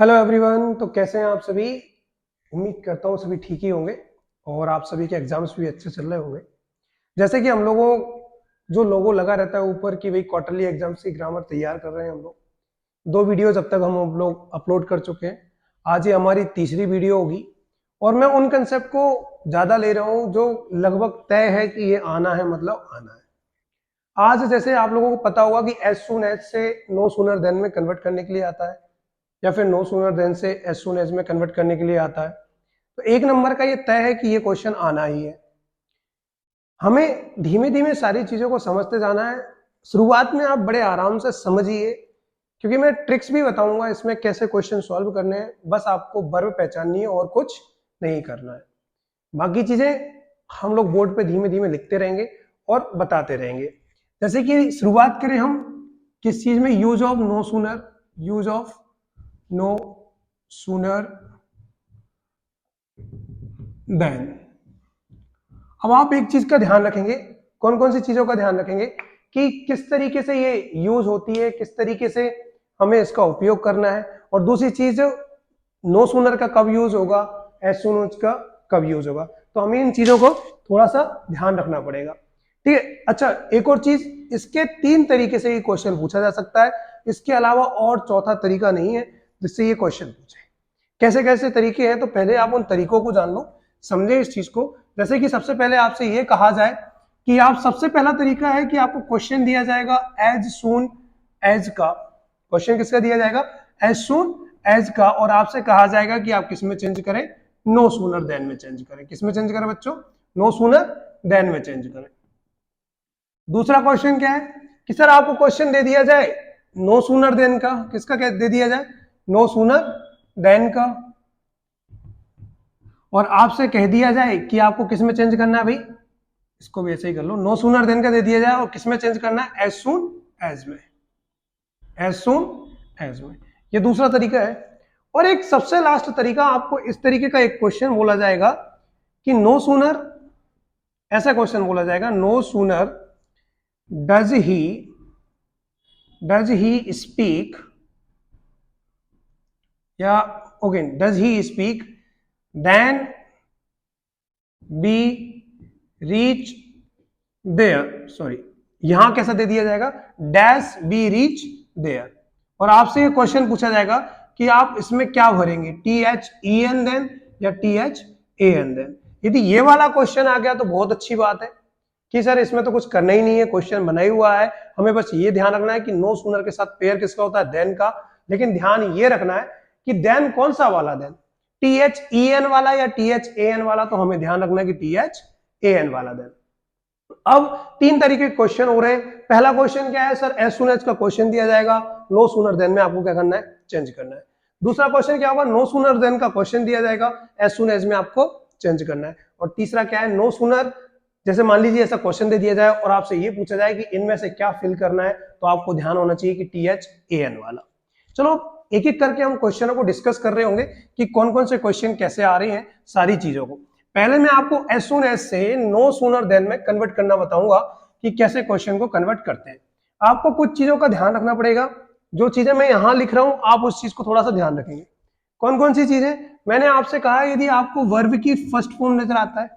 Hello everyone. तो कैसे हैं आप सभी? उम्मीद करता हूँ सभी ठीक ही होंगे और आप सभी के एग्जाम्स भी अच्छे चल रहे होंगे। जैसे कि हम लोगों जो लोगो लगा रहता है ऊपर की भाई क्वार्टरली एग्जाम्स की ग्रामर तैयार कर रहे हैं हम लोग। 2 वीडियोज अब तक हम लोग अपलोड कर चुके हैं। आज ये हमारी तीसरी वीडियो होगी और मैं उन कंसेप्ट को ज्यादा ले रहा हूँ जो लगभग तय है कि ये आना है, मतलब आना है। आज जैसे आप लोगों को पता होगा कि एज सून एज से नो सूनर देन में कन्वर्ट करने के लिए आता है या फिर नो सूनर देन से एज सून एज में कन्वर्ट करने के लिए आता है। तो 1 नंबर का ये तय है कि ये क्वेश्चन आना ही है। हमें धीमे धीमे सारी चीजों को समझते जाना है। शुरुआत में आप बड़े आराम से समझिए, क्योंकि मैं ट्रिक्स भी बताऊंगा इसमें कैसे क्वेश्चन सॉल्व करने हैं। बस आपको वर्ब पहचाननी है और कुछ नहीं करना है। बाकी चीजें हम लोग बोर्ड पे धीमे धीमे लिखते रहेंगे और बताते रहेंगे। जैसे कि शुरुआत करें हम किस चीज में, use of no sooner. Use of no sooner than. अब आप एक चीज का ध्यान रखेंगे। कौन कौन सी चीजों का ध्यान रखेंगे कि किस तरीके से ये यूज होती है, किस तरीके से हमें इसका उपयोग करना है। और दूसरी चीज, नो सूनर का कब यूज होगा, एज सून का कब यूज होगा। तो हमें इन चीजों को थोड़ा सा ध्यान रखना पड़ेगा। ठीक है। अच्छा, एक और चीज, इसके 3 तरीके से ये क्वेश्चन पूछा जा सकता है। इसके अलावा और चौथा तरीका नहीं है जिससे ये क्वेश्चन पूछे। कैसे कैसे तरीके हैं, तो पहले आप उन तरीकों को जान लो, समझे इस चीज को। जैसे कि सबसे पहले आपसे ये कहा जाए कि आप, सबसे पहला तरीका है कि आपको क्वेश्चन दिया जाएगा एज सून एज का। क्वेश्चन किसका दिया जाएगा? एज सून एज का। और आपसे कहा जाएगा कि आप किस में चेंज करें? नो सूनर देन में चेंज करें। किस में चेंज करें बच्चों? नो सूनर देन में चेंज करें। दूसरा क्वेश्चन क्या है कि सर आपको क्वेश्चन दे दिया जाए नो सूनर देन का। किसका दे दिया जाए? नो सूनर देन का। और आपसे कह दिया जाए कि आपको किस में चेंज करना है भाई, इसको भी ऐसे ही कर लो, नो सूनर देन का दे दिया जाए और किस में चेंज करना है? एज सून एज में। एज सून एज में। ये दूसरा तरीका है। और एक सबसे लास्ट तरीका, आपको इस तरीके का एक क्वेश्चन बोला जाएगा कि नो सूनर, ऐसा क्वेश्चन बोला जाएगा, no sooner does he speak, या okay, does he speak than B reach there. Sorry, यहां कैसा दे दिया जाएगा? Dash B reach there. और आपसे ये क्वेश्चन पूछा जाएगा कि आप इसमें क्या भरेंगे, T H E N then या T H A N than. यदि ये वाला क्वेश्चन आ गया तो बहुत अच्छी बात है कि सर इसमें तो कुछ करना ही नहीं है, क्वेश्चन बना ही हुआ है। हमें बस ये ध्यान रखना है कि नो सूनर के साथ पेयर किसका होता है? देन का। लेकिन ध्यान ये रखना है कि देन कौन सा वाला then, T H E N वाला या टी एच ए एन वाला। तो हमें ध्यान रखना है कि टी एच ए एन वाला देन। अब 3 तरीके के क्वेश्चन हो रहे हैं। पहला क्वेश्चन क्या है सर? एज सून एज का क्वेश्चन दिया जाएगा, नो सूनर देन में आपको क्या करना है? चेंज करना है। दूसरा क्वेश्चन क्या होगा? नो सूनर देन का क्वेश्चन दिया जाएगा, एज सून एज में आपको चेंज करना है। और तीसरा क्या है? नो सूनर, जैसे मान लीजिए ऐसा क्वेश्चन दे दिया जाए और आपसे ये पूछा जाए कि इनमें से क्या फिल करना है, तो आपको ध्यान होना चाहिए कि टी एच ए एन वाला। चलो एक एक करके हम क्वेश्चनों को डिस्कस कर रहे होंगे कि कौन कौन से क्वेश्चन कैसे आ रहे हैं, सारी चीजों को। पहले मैं आपको एज सून एज से नो सूनर देन में कन्वर्ट करना बताऊंगा कि कैसे क्वेश्चन को कन्वर्ट करते हैं। आपको कुछ चीजों का ध्यान रखना पड़ेगा। जो चीजें मैं यहां लिख रहा हूं, आप उस चीज को थोड़ा सा ध्यान रखेंगे। कौन कौन सी चीजें? मैंने आपसे कहा यदि आपको वर्ब की फर्स्ट फॉर्म नजर आता है,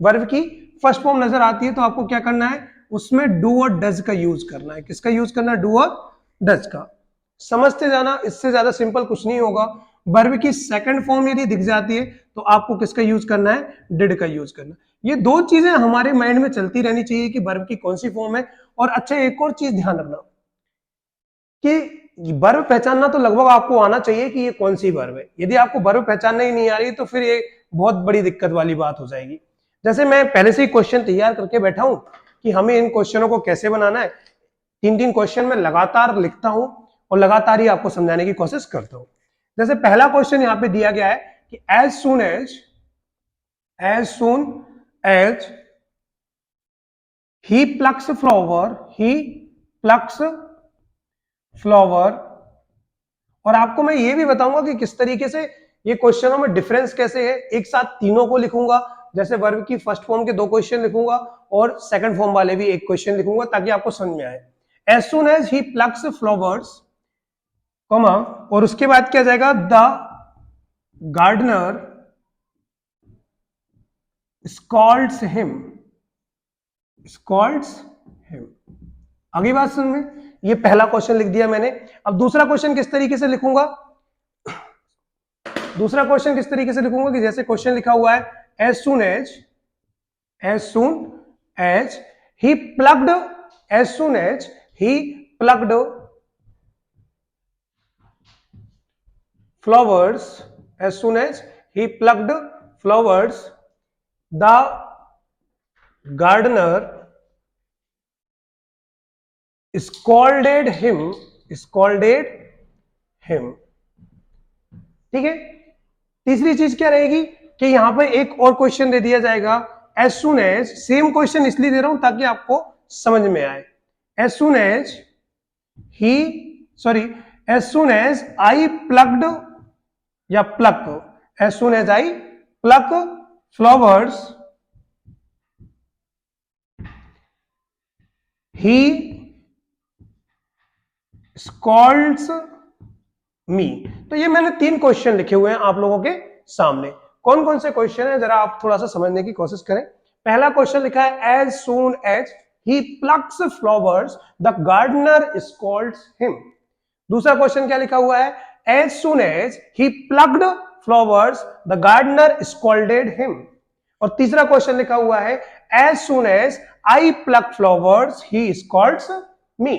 वर्ब की फर्स्ट फॉर्म नजर आती है, तो आपको क्या करना है? उसमें डू और डज का यूज करना है। किसका यूज करना है? डू और डज का। समझते जाना, इससे ज्यादा सिंपल कुछ नहीं होगा। वर्ब की सेकंड फॉर्म यदि दिख जाती है तो आपको किसका यूज करना है? डिड का यूज करना। ये 2 चीजें हमारे माइंड में चलती रहनी चाहिए कि वर्ब की कौन सी फॉर्म है। और अच्छा, एक और चीज ध्यान रखना कि वर्ब पहचानना तो लगभग आपको आना चाहिए कि ये कौन सी वर्ब है। यदि आपको वर्ब पहचानना ही नहीं आ रही तो फिर ये बहुत बड़ी दिक्कत वाली बात हो जाएगी। जैसे मैं पहले से ही क्वेश्चन तैयार करके बैठा हूं कि हमें इन क्वेश्चनों को कैसे बनाना है। 3 क्वेश्चन में लगातार लिखता हूं और लगातार ही आपको समझाने की कोशिश करता हूं। जैसे पहला क्वेश्चन यहां पे दिया गया है कि as soon as he plucks flower. और आपको मैं ये भी बताऊंगा कि किस तरीके से ये क्वेश्चनों में डिफरेंस कैसे है। एक साथ तीनों को लिखूंगा, जैसे वर्ब की फर्स्ट फॉर्म के 2 क्वेश्चन लिखूंगा और सेकंड फॉर्म वाले भी 1 क्वेश्चन लिखूंगा ताकि आपको समझ में आए। As soon as he plucks flowers, comma, और उसके बाद क्या जाएगा, the gardener scolds him, scolds him. अगली बात सुन में, ये पहला क्वेश्चन लिख दिया मैंने। अब दूसरा क्वेश्चन किस तरीके से लिखूंगा, दूसरा क्वेश्चन किस तरीके से लिखूंगा कि जैसे क्वेश्चन लिखा हुआ है, as soon as he plucked, as soon as he plucked flowers, as soon as he plucked flowers, the gardener scolded him, ठीक है। तीसरी चीज क्या रहेगी कि यहां पर एक और क्वेश्चन दे दिया जाएगा, as soon as, same question इसलिए दे रहा हूं ताकि आपको समझ में आए, as soon as I plucked या pluck, as soon as I pluck flowers, he scolds me। तो ये मैंने 3 क्वेश्चन लिखे हुए हैं आप लोगों के सामने। कौन कौन से क्वेश्चन है जरा आप थोड़ा सा समझने की कोशिश करें। पहला क्वेश्चन लिखा है, as soon as he plucks flowers the gardener scolds him। दूसरा क्वेश्चन क्या लिखा हुआ है, as soon as he plucked flowers the gardener scolded him। और तीसरा क्वेश्चन लिखा हुआ है, as soon as I pluck flowers he scolds me।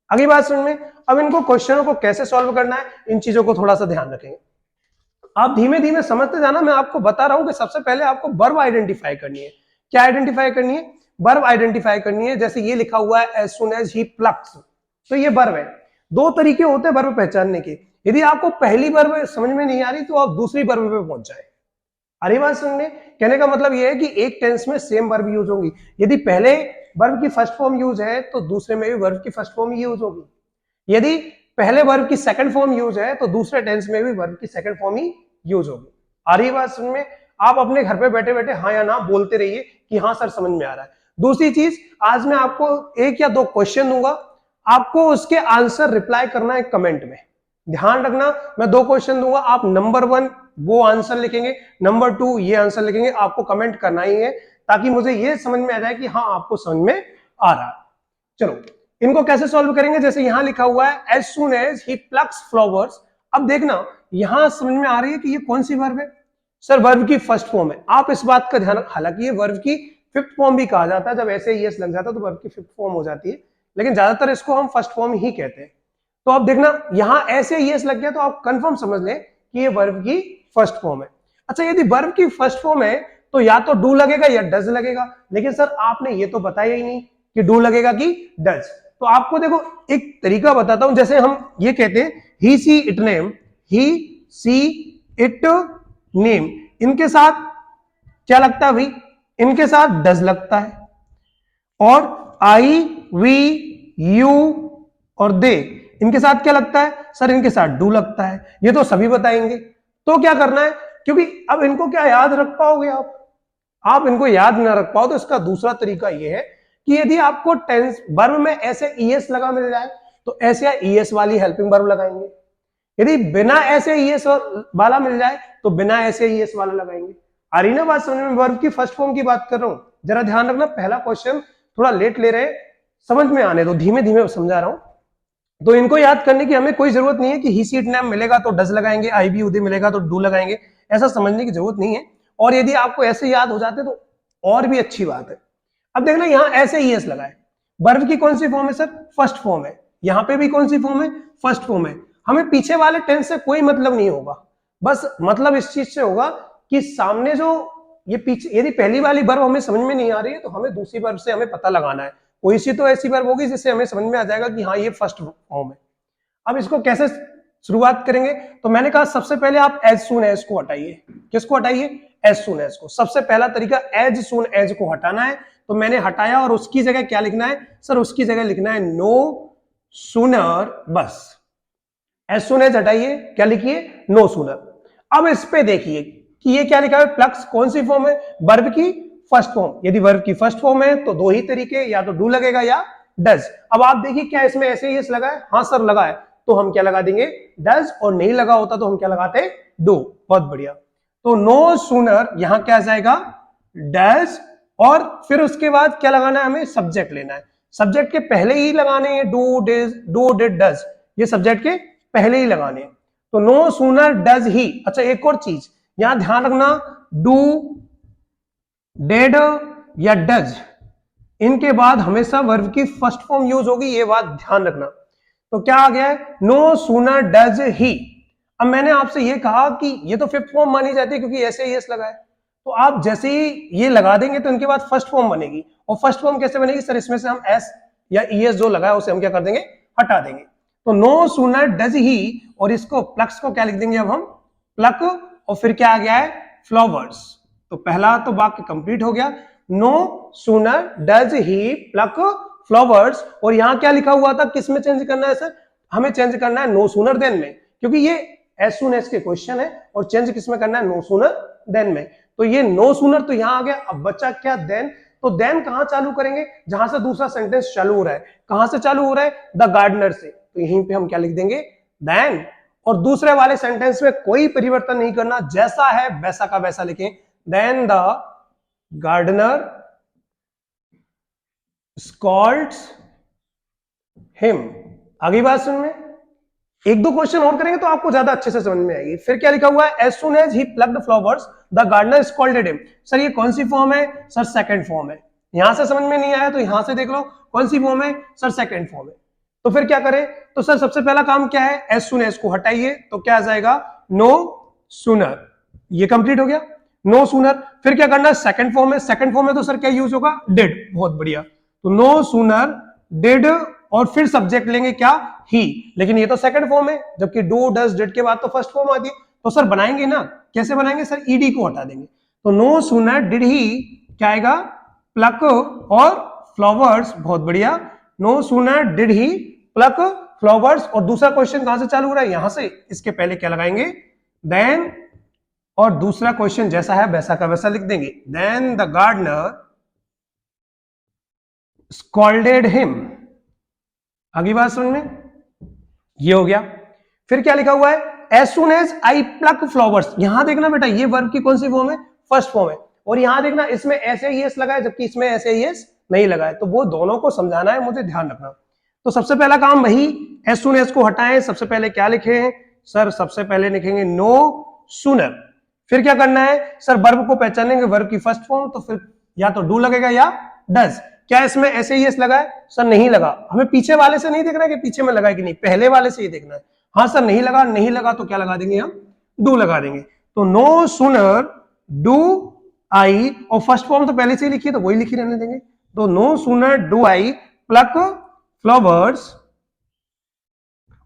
अगली बात समझ में। अब इनको क्वेश्चनों को कैसे सॉल्व करना है, इन चीजों को थोड़ा सा ध्यान रखेंगे। आप धीमे धीमे समझते जाना। मैं आपको बता रहा हूं कि सबसे पहले आपको वर्ब आइडेंटिफाई करनी है। क्या आइडेंटिफाई करनी है, वर्ब आइडेंटिफाई करनी है। जैसे ये लिखा हुआ है, as soon as he plucks, तो ये वर्ब है। 2 तरीके होते हैं वर्ब पहचानने के। यदि आपको पहली वर्ब समझ में नहीं आ रही तो आप दूसरी वर्ब पे पहुंच जाए। अरे बात सुनने, कहने का मतलब यह है कि एक टेंस में सेम वर्ब यूज होगी। यदि पहले वर्ब की फर्स्ट फॉर्म यूज है तो दूसरे में भी वर्ब की फर्स्ट फॉर्म यूज होगी। यदि पहले वर्ब की सेकंड फॉर्म यूज है तो दूसरे टेंस में भी वर्ब की सेकंड फॉर्म ही यूज होगी। आ रही बात समझ में। आप अपने घर पे बैठे बैठे हाँ या ना बोलते रहिए कि हाँ सर समझ में आ रहा है। दूसरी चीज, आज मैं आपको 1 या 2 क्वेश्चन दूंगा, आपको उसके आंसर रिप्लाई करना है कमेंट में। ध्यान रखना, मैं 2 क्वेश्चन दूंगा, आप नंबर 1 वो आंसर लिखेंगे, नंबर 2 ये आंसर लिखेंगे। आपको कमेंट करना ही है ताकि मुझे ये समझ में आ जाए कि हाँ आपको समझ में आ रहा है। चलो इनको कैसे सॉल्व करेंगे। जैसे यहां लिखा हुआ है, as soon as he plucks flowers। अब देखना यहां समझ में आ रही है कि ये कौन सी वर्ब है। सर वर्ब की फर्स्ट फॉर्म है। आप इस बात का ध्यान, हालांकि ये वर्ब की 5th फॉर्म भी कहा जाता है, जब ऐसे यस लग जाता है तो वर्ब की 5th फॉर्म हो जाती है, लेकिन ज्यादातर इसको हम फर्स्ट फॉर्म ही कहते हैं। तो अब देखना यहां ऐसे यस लग गया तो आप कंफर्म समझ लें कि ये वर्ब की फर्स्ट फॉर्म है। अच्छा, यदि वर्ब की फर्स्ट फॉर्म है तो या तो डू लगेगा या डज लगेगा, लेकिन सर आपने ये तो बताया ही नहीं कि डू लगेगा कि डज। तो आपको देखो एक तरीका बताता हूं। जैसे हम ये कहते हैं he see it name, he see it name, इनके साथ क्या लगता है भाई, इनके साथ डज लगता है। और आई वी यू और दे, इनके साथ क्या लगता है सर, इनके साथ डू लगता है। ये तो सभी बताएंगे। तो क्या करना है, क्योंकि अब इनको क्या याद रख पाओगे आप इनको याद ना रख पाओ तो इसका दूसरा तरीका यह है कि यदि आपको टेंस वर्ब में ऐसे ईएस लगा मिल जाए तो ऐसे ईएस वाली हेल्पिंग वर्ब लगाएंगे। यदि बिना ऐसे ईएस वाला मिल जाए तो बिना ऐसे ईएस वाला लगाएंगे। आ रही ना बात समझ में। वर्ब की फर्स्ट फॉर्म की बात कर रहा हूं, जरा ध्यान रखना। पहला क्वेश्चन थोड़ा लेट ले रहे, समझ में आने दो, धीमे धीमे समझा रहा हूं। तो इनको याद करने की हमें कोई जरूरत नहीं है कि ही सी इट नेम मिलेगा तो डज लगाएंगे, आई बी उदय मिलेगा तो डू लगाएंगे, ऐसा समझने की जरूरत नहीं है। और यदि आपको ऐसे याद हो जाते तो और भी अच्छी बात है। अब देखना यहां ऐसे ही एस लगाए, वर्ब की कौन सी फॉर्म है सर, फर्स्ट फॉर्म है। यहां पे भी कौन सी फॉर्म है, फर्स्ट फॉर्म है। हमें पीछे वाले टेंस से कोई मतलब नहीं होगा, बस मतलब इस चीज से होगा कि सामने जो ये पीछे, यदि पहली वाली वर्ब हमें समझ में नहीं आ रही है तो हमें दूसरी वर्ब से हमें पता लगाना है। कोई सी तो ऐसी वर्ब होगी जिससे हमें समझ में आ जाएगा कि हाँ ये फर्स्ट फॉर्म है। अब इसको कैसे शुरुआत करेंगे, तो मैंने कहा सबसे पहले आप एज सून एज को हटाइए। किसको हटाइए, एज सून एज को। सबसे पहला तरीका एज सून एज को हटाना है। तो मैंने हटाया और उसकी जगह क्या लिखना है सर, उसकी जगह लिखना है नो सूनर, बस। एज सून एज हटाइए, क्या लिखिए, नो सूनर। अब इस पे देखिए कि ये क्या लिखा है, प्लक्स कौन सी फॉर्म है, वर्ब की फर्स्ट फॉर्म। यदि वर्ब की फर्स्ट फॉर्म है तो 2 ही तरीके, या तो डू लगेगा या डज। अब आप देखिए क्या इसमें ऐसे ही लगा है, हाँ सर लगा है। तो हम क्या लगा देंगे डज, और नहीं लगा होता तो हम क्या लगाते डू। बहुत बढ़िया। तो नो सूनर यहां क्या आ जाएगा डज, और फिर उसके बाद क्या लगाना है हमें सब्जेक्ट लेना है। सब्जेक्ट के पहले ही लगाने हैं डू डिड डज, ये सब्जेक्ट के पहले ही लगाने हैं। तो नो सूनर डज ही। अच्छा एक और चीज यहां ध्यान रखना, डू डिड या डज इनके बाद हमेशा वर्ब की फर्स्ट फॉर्म यूज होगी, ये बात ध्यान रखना। तो क्या आ गया है नो सूनर डज ही। अब मैंने आपसे ये कहा कि ये तो फिफ्थ फॉर्म मानी जाती है क्योंकि ऐसे ही एस लगा है, तो आप जैसे ही ये लगा देंगे तो इनके बाद फर्स्ट फॉर्म बनेगी। और फर्स्ट फॉर्म कैसे बनेगी सर, इसमें से हम एस या ईएस जो लगा है उसे हम क्या कर देंगे हटा देंगे। तो नो सूनर डज ही, और इसको प्लक्स को क्या लिख देंगे अब हम प्लक, और फिर क्या आ गया है फ्लावर्स। तो पहला तो वाक्य कंप्लीट हो गया, no sooner does he pluck flowers. और यहां क्या लिखा हुआ था, किस में चेंज करना है सर, हमें चेंज करना है नो सूनर देन में, क्योंकि ये एज सून एज के क्वेश्चन है, और चेंज किस में करना है नो सूनर देन में। तो ये नो सूनर तो यहां आ गया, अब बचा क्या देन। तो देन कहां चालू करेंगे, जहां से दूसरा सेंटेंस चालू हो रहा है। कहां से चालू हो रहा है द गार्डनर से, तो यहीं पे हम क्या लिख देंगे देन। और दूसरे वाले सेंटेंस में कोई परिवर्तन नहीं करना, जैसा है वैसा का वैसा लिखें, then the gardener scolds him. आगे बात सुन में, एक दो क्वेश्चन और करेंगे तो आपको ज्यादा अच्छे से समझ में आएगी। फिर क्या लिखा हुआ है, as soon as he plucked flowers the gardener scolded him. Sir ये कौन सी फॉर्म है, सर सेकंड फॉर्म है। यहां से समझ में नहीं आया तो यहां से देख लो कौन सी फॉर्म है, सर सेकंड फॉर्म है। तो फिर क्या करें, तो सर सबसे पहला काम क्या है, एज सुन एज को हटाइए, तो क्या आ जाएगा नो सूनर, ये कंप्लीट हो गया नो सूनर। फिर क्या करना है, सेकंड फॉर्म है, सेकंड फॉर्म में तो सर क्या यूज होगा डिड। बहुत बढ़िया, तो नो सूनर डिड, और फिर सब्जेक्ट लेंगे क्या ही, लेकिन ये तो सेकंड फॉर्म है, जबकि डू डज डिड के बाद तो फर्स्ट फॉर्म आती है। तो सर बनाएंगे ना, कैसे बनाएंगे सर, ईडी को हटा देंगे। तो नो सूनर डिड ही क्या आएगा प्लक और फ्लावर्स। बहुत बढ़िया, no sooner did he pluck flowers. और दूसरा क्वेश्चन कहां से चालू हो रहा है, यहां से, इसके पहले क्या लगाएंगे देन, और दूसरा क्वेश्चन जैसा है वैसा का वैसा लिख देंगे, then the gardener scolded him. आगे बात समझ में, ये हो गया। फिर क्या लिखा हुआ है, as soon as I pluck flowers. यहां देखना बेटा, ये वर्ब की कौन सी फॉर्म है, फर्स्ट फॉर्म है। और यहां देखना इसमें ऐसे ही एस लगा है, जबकि इसमें ऐसे ही एस नहीं लगा है, तो वो दोनों को समझाना है, मुझे ध्यान रखना। तो सबसे पहला काम वही, एज सुन एज को हटाएं। सबसे पहले क्या लिखे हैं सर, सबसे पहले लिखेंगे नो सूनर। फिर क्या करना है सर, वर्ब को पहचानेंगे, वर्ब की फर्स्ट फॉर्म, तो फिर या तो डू लगेगा या डज। क्या इसमें ऐसे ही एस लगा है, सर नहीं लगा। हमें पीछे वाले से नहीं देखना है कि पीछे में लगा है कि नहीं, पहले वाले से ही देखना है। हाँ सर नहीं लगा, नहीं लगा तो क्या लगा देंगे हम डू लगा देंगे। तो नो सूनर डू आई, और फर्स्ट फॉर्म तो पहले से ही लिखी है तो वही लिखी रहने देंगे। तो no sooner do I pluck flowers,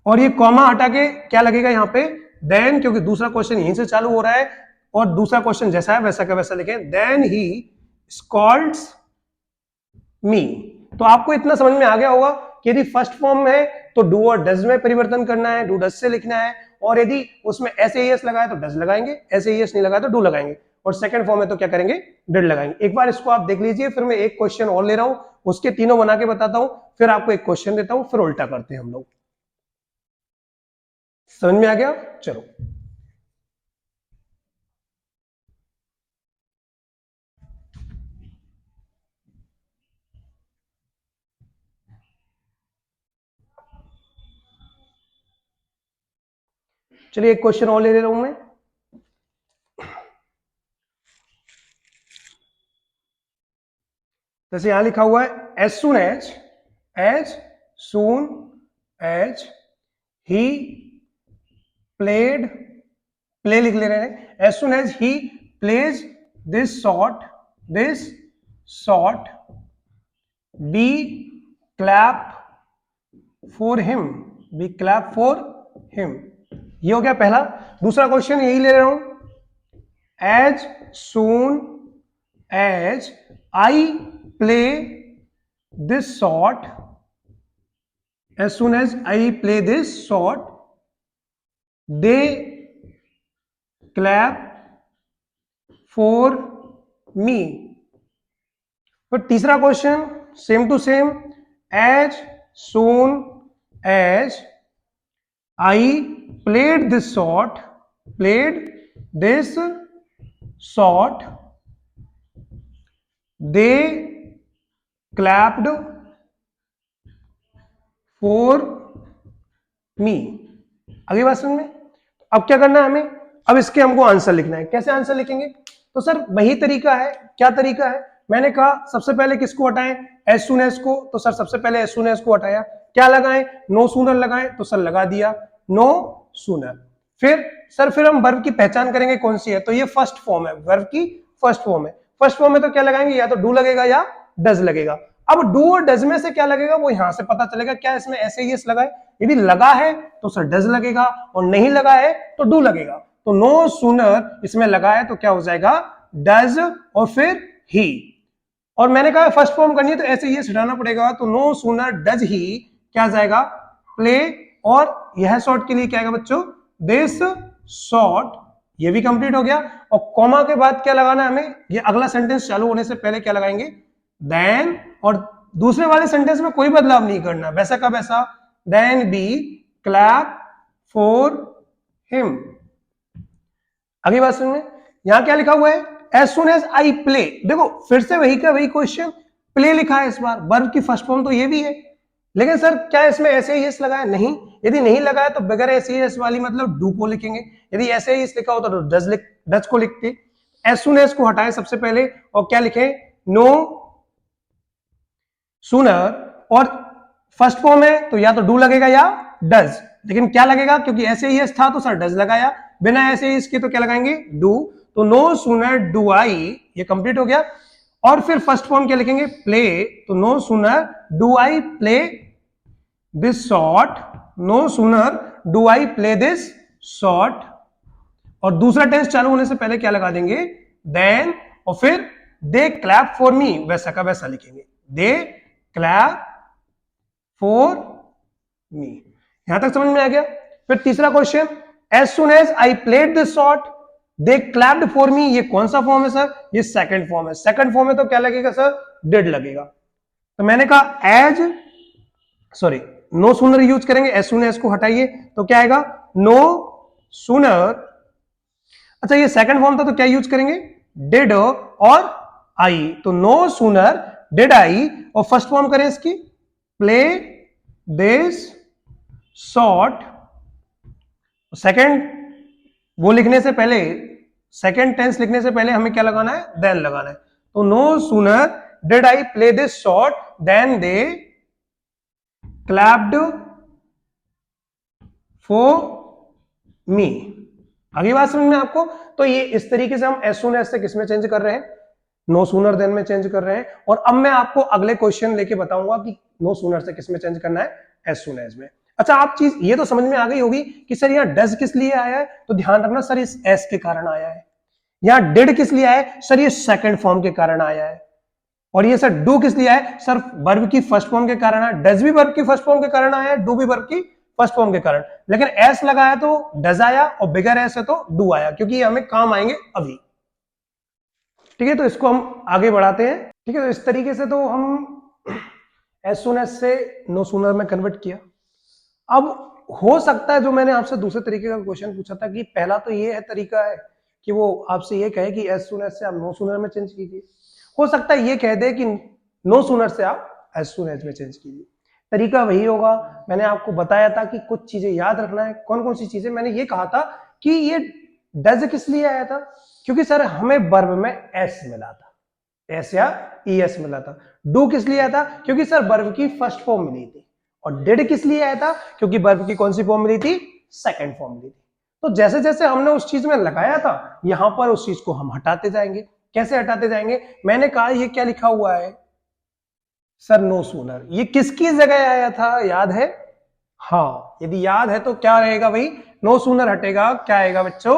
और ये कॉमा हटा के क्या लगेगा यहाँ पे देन, क्योंकि दूसरा क्वेश्चन यहीं से चालू हो रहा है, और दूसरा क्वेश्चन जैसा है वैसा का वैसा लिखें, देन ही स्कॉल्ड्स मी। तो आपको इतना समझ में आ गया होगा कि यदि फर्स्ट फॉर्म है तो डू और डज में परिवर्तन करना है, डू डज से लिखना है, और यदि उसमें ऐसे ही एस लगा है तो डज लगाएंगे, ऐसे ही एस नहीं लगा तो डू लगाएंगे, और सेकंड फॉर्म है तो क्या करेंगे डिड लगाएंगे। एक बार इसको आप देख लीजिए, फिर मैं एक क्वेश्चन और ले रहा हूं, उसके तीनों बना के बताता हूं, फिर आपको एक क्वेश्चन देता हूं, फिर उल्टा करते हैं हम लोग। समझ में आ गया, चलो। चलिए एक क्वेश्चन और ले रहा हूं मैं। जैसे यहां लिखा हुआ है as soon as he played, play लिख ले रहे हैं, as soon as he plays this shot be clap for him, be clap for him. ये हो गया पहला। दूसरा क्वेश्चन यही ले रहा हूं, as soon as I play this shot, as soon as I play this shot they clap for me। फिर तीसरा question same to same, as soon as I played this shot, played this shot, they clapped for me. अगली बात समझ में। अब क्या करना है हमें, अब इसके हमको आंसर लिखना है। कैसे आंसर लिखेंगे, तो सर वही तरीका है। क्या तरीका है, मैंने कहा सबसे पहले किसको हटाएं, एज सुन एज को, तो सर सबसे पहले एज सुन एज को हटाया। क्या लगाएं, नो सूनर लगाएं, तो सर लगा दिया नो सूनर। फिर हम वर्ब की पहचान करेंगे कौन सी है, तो ये फर्स्ट फॉर्म है, वर्ब की फर्स्ट फॉर्म है। फर्स्ट फॉर्म में तो क्या लगाएंगे, या तो डू लगेगा या डज लगेगा। अब डू और डज में से क्या लगेगा वो यहां से पता चलेगा। क्या इसमें ऐसे ही लगाए, यदि लगा है तो सर डज लगेगा, और नहीं लगा है तो डू लगेगा। तो नो सूनर इसमें लगा है तो क्या हो जाएगा, डज और फिर ही। और मैंने कहा फर्स्ट फॉर्म करनी है तो ऐसे ही हटाना पड़ेगा, तो नो सूनर डज ही क्या जाएगा, प्ले। और यह शॉट के लिए क्या आएगा बच्चों, दिस शॉट। ये भी कंप्लीट हो गया। और कॉमा के बाद क्या लगाना है हमें, ये अगला सेंटेंस चालू होने से पहले क्या लगाएंगे, देन। और दूसरे वाले सेंटेंस में कोई बदलाव नहीं करना, वैसा का वैसा, then be clap for him. अगली बात सुनिए, यहां क्या लिखा हुआ है, as soon as I play. देखो फिर से वही का वही क्वेश्चन, प्ले लिखा है इस बार, वर्ब की फर्स्ट फॉर्म तो ये भी है, लेकिन सर क्या इसमें ऐसे ही एस लगाया, नहीं। यदि नहीं लगाया तो बगैर ऐसे ही एस वाली मतलब डू को लिखेंगे। यदि ऐसे ही लिखा होता तो डज को लिखते। एज सुन एज को हटाए सबसे पहले, और क्या लिखे, नो सूनर। और फर्स्ट फॉर्म है तो या तो डू लगेगा या डज, लेकिन क्या लगेगा, क्योंकि ऐसे ही एस था तो सर डज लगाया, बिना ऐसे ही इसके तो क्या लगाएंगे, डू। तो नो सूनर डू आई, ये कंप्लीट हो गया। और फिर फर्स्ट फॉर्म क्या लिखेंगे, प्ले। तो no sooner do I play this shot, no sooner do I play this shot. और दूसरा टेंस चालू होने से पहले क्या लगा देंगे, देन। और फिर दे क्लैप फॉर मी, वैसा का वैसा लिखेंगे, दे क्लैप फॉर मी। यहां तक समझ में आ गया। फिर तीसरा question, as soon as I played this shot they clapped for me. ये कौन सा फॉर्म है सर, ये सेकंड फॉर्म है। सेकंड फॉर्म में तो क्या लगेगा सर, डिड लगेगा। तो मैंने कहा नो सूनर यूज करेंगे, एज सुन एज को हटाइए तो क्या आएगा, नो सूनर। अच्छा ये सेकंड फॉर्म था तो क्या यूज करेंगे, डिड और आई। तो नो सूनर डिड आई, और फर्स्ट फॉर्म करें इसकी, प्ले दिस शॉट। सेकंड वो लिखने से पहले, सेकंड टेंस लिखने से पहले हमें क्या लगाना है, देन लगाना है। तो no sooner did I play this shot then they clapped for me. अगली बात समझ में आपको। तो ये इस तरीके से हम एज सून एज से किसमें चेंज कर रहे हैं, नो सूनर देन में चेंज कर रहे हैं। और अब मैं आपको अगले क्वेश्चन लेके बताऊंगा कि नो सूनर से किसमें चेंज करना है, एज सून एज में। अच्छा आप चीज ये तो समझ में आ गई होगी कि सर यहाँ डज किस लिए आया है, तो ध्यान रखना सर इस एस के कारण आया है। यहाँ डिड किस लिए आया है, सर ये सेकंड फॉर्म के कारण आया है। और ये सर डू किस लिए आया है, सर वर्ब की फर्स्ट फॉर्म के कारण आया। डज भी वर्ब की फर्स्ट फॉर्म के कारण आया है, डू भी वर्ब की फर्स्ट फॉर्म के कारण। लेकिन एस लगाया तो डज आया, और बिगर एस है तो डू आया, क्योंकि ये हमें काम आएंगे अभी। ठीक है, तो इसको हम आगे बढ़ाते हैं। ठीक है, तो इस तरीके से तो हम एज सुन एज से नो सूनर में कन्वर्ट किया। अब हो सकता है जो मैंने आपसे दूसरे तरीके का क्वेश्चन पूछा था कि पहला तो ये है तरीका है कि वो आपसे ये कहे कि एज सुन एज से आप नो सूनर में चेंज कीजिए। हो सकता है ये कह दे कि नो सूनर से आप एज सुन एज में चेंज कीजिए। तरीका वही होगा। मैंने आपको बताया था कि कुछ चीजें याद रखना है। कौन कौन सी चीजें, मैंने ये कहा था कि ये डज किस लिए आया था, क्योंकि सर हमें वर्ब में एस मिला था, एस या ई एस मिला था। डू किस लिए आया था, क्योंकि सर वर्ब की फर्स्ट फॉर्म मिली थी। और डिड किस लिए आया था, क्योंकि वर्ब की कौन सी फॉर्म मिली थी, सेकंड फॉर्म मिली थी। तो जैसे जैसे हमने उस चीज में लगाया था, यहां पर उस चीज को हम हटाते जाएंगे। कैसे हटाते जाएंगे, मैंने कहा ये क्या लिखा हुआ है सर, नो सूनर। ये किसकी जगह आया था, याद है, हाँ यदि याद है तो क्या रहेगा भाई, नो सूनर हटेगा, क्या आएगा बच्चों,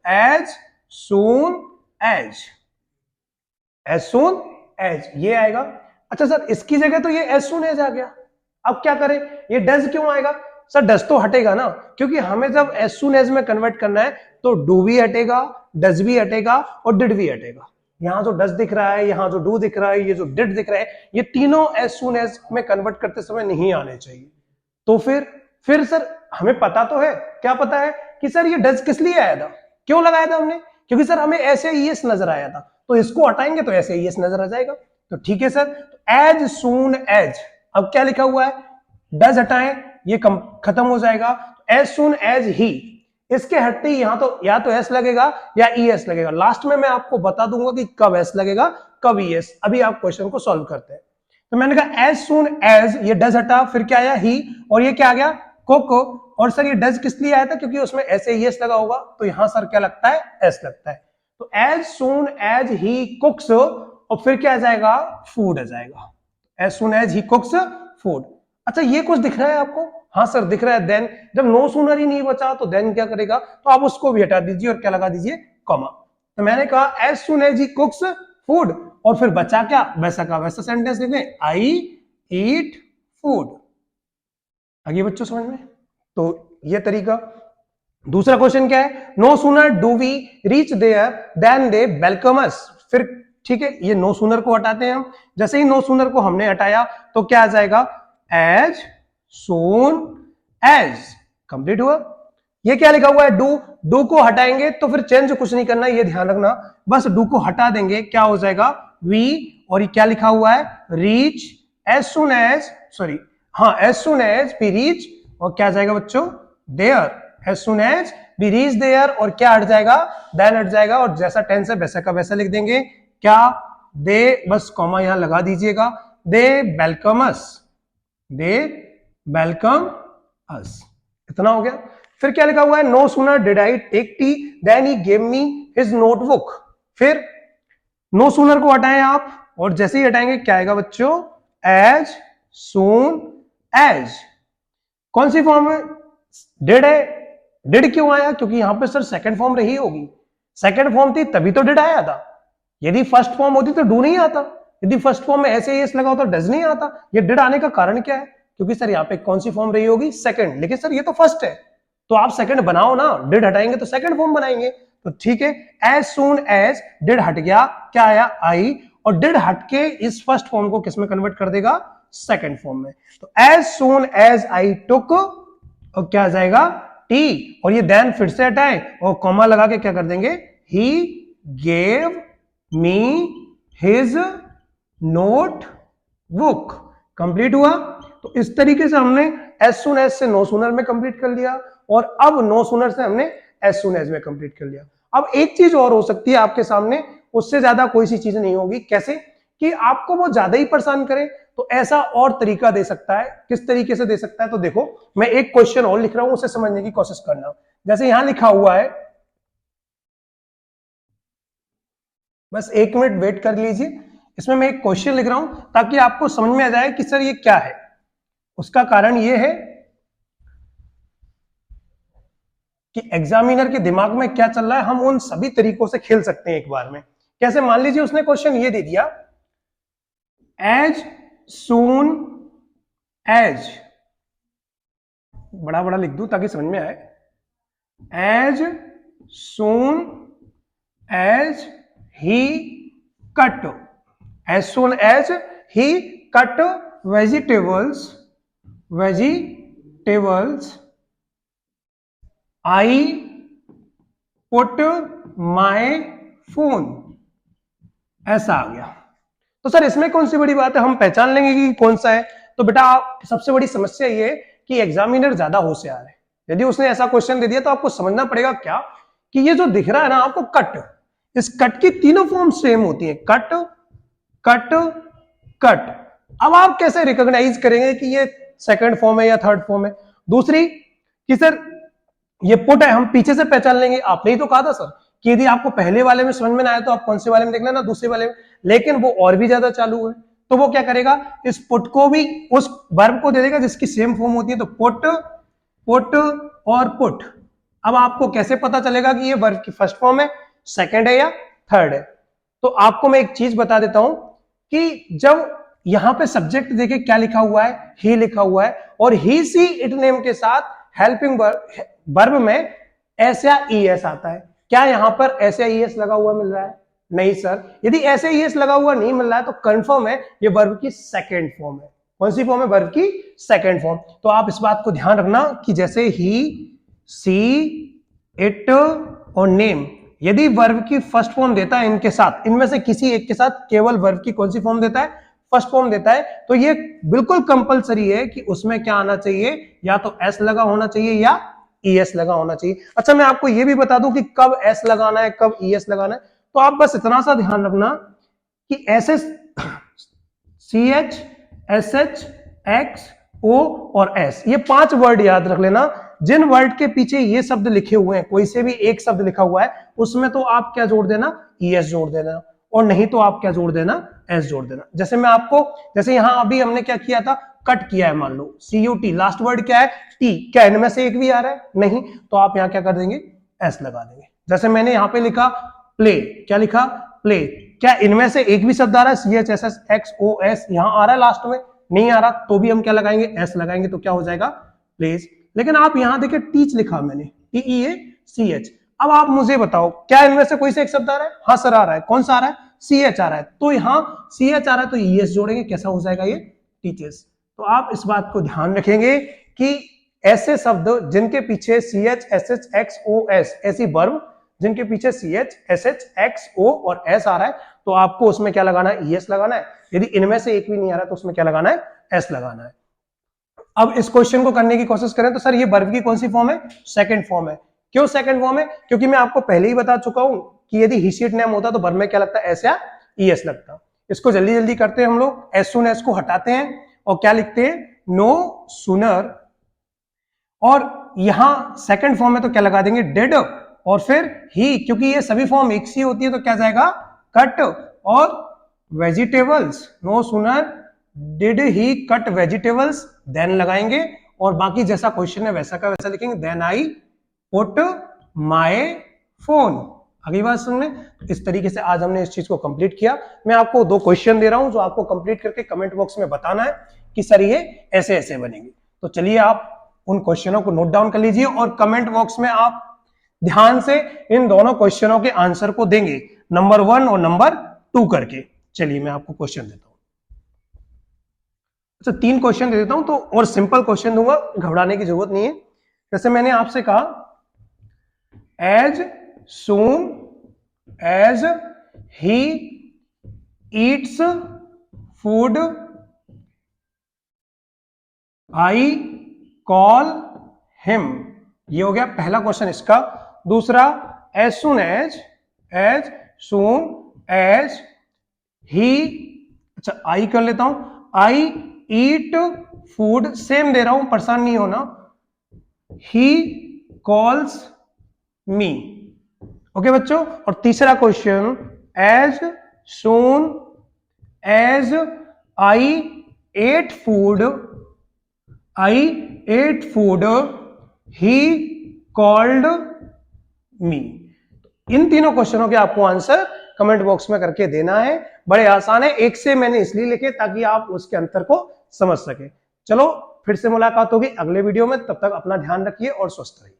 as soon as, as soon as ये आएगा। अच्छा सर इसकी जगह तो ये एज सून एज आ गया, अब क्या करें, ये डज क्यों आएगा, सर डज तो हटेगा ना, क्योंकि हमें जब एज सून एज में कन्वर्ट करना है तो डू भी हटेगा, डज भी हटेगा और डिड भी हटेगा। यहां जो डज दिख रहा है, यहां जो डू दिख रहा है, ये जो डिड दिख रहा है, ये तीनों एज सून एज में कन्वर्ट करते समय नहीं आने चाहिए। तो फिर फिर सर हमें पता तो है, क्या पता है कि सर ये डज किस लिए आया था, क्यों लगाया था हमने, क्योंकि सर हमें ऐसे ईएस नजर आया था, तो इसको हटाएंगे तो ऐसे ईएस नजर आ जाएगा। तो ठीक है सर, तो एज सून एज, अब क्या लिखा हुआ है, डज हटाएं ये खत्म हो जाएगा, एज सून एज ही, इसके हटते ही यहां तो या तो एस लगेगा या ईएस लगेगा। लास्ट में मैं आपको बता दूंगा कि कब एस लगेगा कब ईएस। अभी आप क्वेश्चन को सॉल्व करते हैं। तो मैंने कहा एज सून एज, ये डज हटा, फिर क्या आया ही, और ये क्या आ गया कोको। और सर ये डज किस लिए आया था, क्योंकि उसमें ऐसे ईएस लगा होगा, तो यहां सर क्या लगता है, एस लगता है। तो एज सून एज ही कुक्स, और फिर क्या आ जाएगा, फूड आ जाएगा। As soon as he cooks food. अच्छा ये कुछ दिख रहा है आपको, हाँ सर दिख रहा है। देन जब नो सूनर ही नहीं बचा तो देन क्या करेगा, तो आप उसको भी हटा दीजिए और क्या लगा दीजिए, कॉमा। तो मैंने कहा as soon as he cooks food, और फिर बचा क्या, वैसा का वैसा सेंटेंस लिख दें, आई ईट फूड। आगे बच्चों समझ में, तो ये तरीका। दूसरा क्वेश्चन क्या है, no sooner do we reach there then they welcome us. फिर ठीक है, ये नो सूनर को हटाते हैं हम। जैसे ही नो सूनर को हमने हटाया तो क्या आ जाएगा, एज सून एज, कंप्लीट हुआ। ये क्या लिखा हुआ है, डू, डू को हटाएंगे तो फिर चेंज कुछ नहीं करना, ये ध्यान रखना, बस डू को हटा देंगे, क्या हो जाएगा, वी, और ये क्या लिखा हुआ है, reach as soon as, sorry हाँ, as soon as we reach, और क्या जाएगा बच्चों, there, as soon as we reach there, और क्या हट जाएगा, देन हट जाएगा, और जैसा टेंस है वैसा का वैसा लिख देंगे, क्या, दे, बस कॉमा यहां लगा दीजिएगा, दे वेलकम अस, दे वेलकम अस, इतना हो गया। फिर क्या लिखा हुआ है, no sooner did I take tea then he gave me his notebook. फिर नो सूनर को हटाएं आप, और जैसे ही हटाएंगे क्या आएगा बच्चों, एज सून एज, कौन सी फॉर्म है, डिड है। डिड क्यों आया, क्योंकि यहां पे सर सेकंड फॉर्म रही होगी, सेकंड फॉर्म थी तभी तो डिड आया था। यदि फर्स्ट फॉर्म होती तो डू नहीं आता, यदि फर्स्ट फॉर्म में ऐसे एस लगा होता तो डज नहीं आता। ये डिड आने का कारण क्या है, क्योंकि सर यहाँ पे कौन सी फॉर्म रही होगी, सेकंड, लेकिन सर ये तो फर्स्ट है, तो आप सेकंड बनाओ ना, डिड हटाएंगे तो सेकंड फॉर्म बनाएंगे। तो ठीक है, एज सून एज, डिड हट गया, क्या आया, आई, और डिड हट के इस फर्स्ट फॉर्म को किस में कन्वर्ट कर देगा, सेकंड फॉर्म में। तो एज सून एज आई टुक, और क्या आ जाएगा, टी, और ये देन फिर से हटाए और कॉमा लगा के क्या कर देंगे, ही gave me his note book, complete हुआ। तो इस तरीके से हमने एज सून एज से नो सूनर में कंप्लीट कर लिया, और अब नो सूनर से हमने एज सून एज में कंप्लीट कर लिया। अब एक चीज और हो सकती है आपके सामने, उससे ज्यादा कोई सी चीज नहीं होगी, कैसे कि आपको वो ज्यादा ही परेशान करे, तो ऐसा और तरीका दे सकता है। किस तरीके से दे सकता है, तो देखो मैं एक क्वेश्चन और लिख रहा हूं, उसे समझने की कोशिश करना। जैसे यहां लिखा हुआ है, बस एक मिनट वेट कर लीजिए, इसमें मैं एक क्वेश्चन लिख रहा हूं ताकि आपको समझ में आ जाए कि सर ये क्या है। उसका कारण ये है कि एग्जामिनर के दिमाग में क्या चल रहा है, हम उन सभी तरीकों से खेल सकते हैं एक बार में। कैसे, मान लीजिए उसने क्वेश्चन ये दे दिया, एज सून एज, बड़ा बड़ा लिख दूं ताकि समझ में आए, as soon as he cut, as soon as he cut vegetables, I put my phone, ऐसा आ गया। तो सर इसमें कौन सी बड़ी बात है, हम पहचान लेंगे कि कौन सा है। तो बेटा सबसे बड़ी समस्या ये कि एग्जामिनर ज्यादा होशियार है। यदि उसने ऐसा क्वेश्चन दे दिया तो आपको समझना पड़ेगा क्या, कि ये जो दिख रहा है ना आपको कट, इस कट की तीनों फॉर्म सेम होती है, कट कट कट। अब आप कैसे रिकॉग्नाइज करेंगे कि ये सेकंड फॉर्म है या थर्ड फॉर्म है। दूसरी कि सर ये पुट है, हम पीछे से पहचान लेंगे। आपने ही तो कहा था सर कि यदि आपको पहले वाले में समझ में ना आए तो आप कौन से वाले में देख लेना, दूसरे वाले में। लेकिन वो और भी ज्यादा चालू है, तो वो क्या करेगा, इस पुट को भी उस वर्ब को दे देगा जिसकी सेम फॉर्म होती है। तो पुट, पुट और पुट। अब आपको कैसे पता चलेगा कि ये वर्ब की फर्स्ट फॉर्म है, सेकंड है या थर्ड है। तो आपको मैं एक चीज बता देता हूं कि जब यहां पे सब्जेक्ट देखे क्या लिखा हुआ है, ही लिखा हुआ है, और ही सी इट नेम के साथ हेल्पिंग वर्ब में एस या ईएस आता है। क्या यहां पर एस या ईएस लगा हुआ मिल रहा है, नहीं सर। यदि ऐसे ईएस लगा हुआ नहीं मिल रहा है तो कंफर्म है ये वर्ब की सेकंड फॉर्म है। कौन सी फॉर्म है? वर्ब की सेकंड फॉर्म। तो आप इस बात को ध्यान रखना कि जैसे ही, सी, इट और नेम, यदि वर्ब की फर्स्ट फॉर्म देता है इनके साथ, इनमें से किसी एक के साथ केवल वर्ब की कौन सी फॉर्म देता है? फर्स्ट फॉर्म देता है, तो ये बिल्कुल कंपलसरी है कि उसमें क्या आना चाहिए? या तो एस लगा होना चाहिए या ईएस लगा होना चाहिए। अच्छा, मैं आपको यह भी बता दूं कि कब एस लगाना है, कब ईएस लगाना है। तो आप बस इतना सा ध्यान रखना कि S S, C H, S H, X, O और एस, ये 5 वर्ड याद रख लेना। जिन वर्ड के पीछे ये शब्द लिखे हुए हैं, कोई से भी एक शब्द लिखा हुआ है, उसमें तो आप क्या जोड़ देना? ईएस जोड़ देना, और नहीं तो आप क्या जोड़ देना? एस जोड़ देना। जैसे मैं आपको, जैसे यहां अभी हमने क्या किया था? कट किया है, मान लो CUT, लास्ट वर्ड क्या है? टी। क्या इनमें से एक भी आ रहा है? नहीं, तो आप यहां क्या कर देंगे? एस लगा देंगे। जैसे मैंने यहां पे लिखा प्ले, क्या लिखा? प्ले। क्या इनमें से एक भी शब्द आ रहा है? CHSS, यहां आ रहा है लास्ट में? नहीं आ रहा, तो भी हम क्या लगाएंगे? एस लगाएंगे, तो क्या हो जाएगा? प्लेस। लेकिन आप यहां देखिए टीच लिखा मैंने, TEACH। अब आप मुझे बताओ, क्या इनमें से कोई से एक शब्द आ रहा है? हाँ सर आ रहा है। कौन सा आ रहा है? CH आ रहा है। तो यहां CH आ रहा है तो ES जोड़ेंगे, कैसा हो जाएगा? ये टीचर्स। तो आप इस बात को ध्यान रखेंगे कि ऐसे शब्द जिनके पीछे CH, SH, X, O, S, ऐसी वर्ब जिनके पीछे CH, SH, X, O और S आ रहा है, तो आपको उसमें क्या लगाना है? ES लगाना है। यदि इनमें से एक भी नहीं आ रहा तो उसमें क्या लगाना है? S लगाना है। अब इस क्वेश्चन को करने की कोशिश करें तो सर ये वर्ब की कौन सी फॉर्म है? सेकंड फॉर्म है। क्यों सेकंड फॉर्म है? क्योंकि मैं आपको पहले ही बता चुका हूं कि यदि ही शीट नेम होता तो वर्ब में क्या लगता है? एस या ईएस लगता। इसको जल्दी जल्दी करते हैं हम लोग। एस सून एस को हटाते हैं और क्या लिखते हैं? No sooner. और यहां सेकंड फॉर्म में तो क्या लगा देंगे? डेड। और फिर ही, क्योंकि ये सभी फॉर्म एक सी होती है तो क्या जाएगा? कट। और vegetables, no sooner did he cut vegetables, then लगाएंगे। और बाकी जैसा क्वेश्चन है वैसा का वैसा लिखेंगे, then I put my phone. अगली बात सुन लें। इस तरीके से आज हमने इस चीज को कंप्लीट किया। मैं आपको 2 क्वेश्चन दे रहा हूं जो आपको कंप्लीट करके कमेंट बॉक्स में बताना है कि सर ये ऐसे ऐसे बनेंगे। तो चलिए आप उन क्वेश्चनों को नोट डाउन कर लीजिए और कमेंट बॉक्स में आप ध्यान से इन दोनों क्वेश्चनों के आंसर को देंगे, नंबर 1 और नंबर 2 करके। चलिए मैं आपको क्वेश्चन देता हूं। अच्छा 3 क्वेश्चन दे देता हूं, तो और सिंपल क्वेश्चन दूंगा, घबराने की जरूरत नहीं है। जैसे मैंने आपसे कहा, as soon as he eats food I call him. ये हो गया पहला क्वेश्चन इसका। दूसरा, as soon as soon as he, अच्छा आई कर लेता हूं, आई ईट फूड, सेम दे रहा हूं, परेशान नहीं होना। He calls me. ओके बच्चों। और तीसरा question, as soon as I ate food he called me. इन तीनों क्वेश्चनों के आपको आंसर कमेंट बॉक्स में करके देना है। बड़े आसान है, एक से मैंने इसलिए लिखे ताकि आप उसके अंतर को समझ सके। चलो फिर से मुलाकात होगी अगले वीडियो में, तब तक अपना ध्यान रखिए और स्वस्थ रहिए।